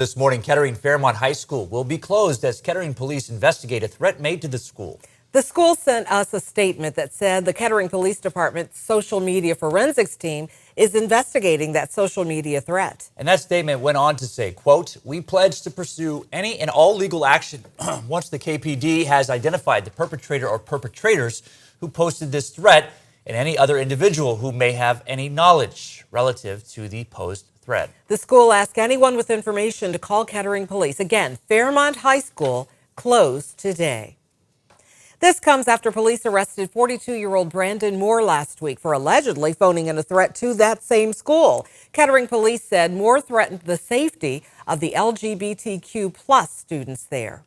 This morning, Kettering Fairmont High School will be closed as Kettering police investigate a threat made to the school. The school sent us a statement that said the Kettering Police Department's social media forensics team is investigating that social media threat. And that statement went on to say, quote, "We pledge to pursue any and all legal action once the KPD has identified the perpetrator or perpetrators who posted this threat and any other individual who may have any knowledge relative to the posed threat." The school asked anyone with information to call Kettering Police. Again, Fairmont High School closed today. This comes after police arrested 42-year-old Brandon Moore last week for allegedly phoning in a threat to that same school. Kettering police said Moore threatened the safety of the LGBTQ+ students there.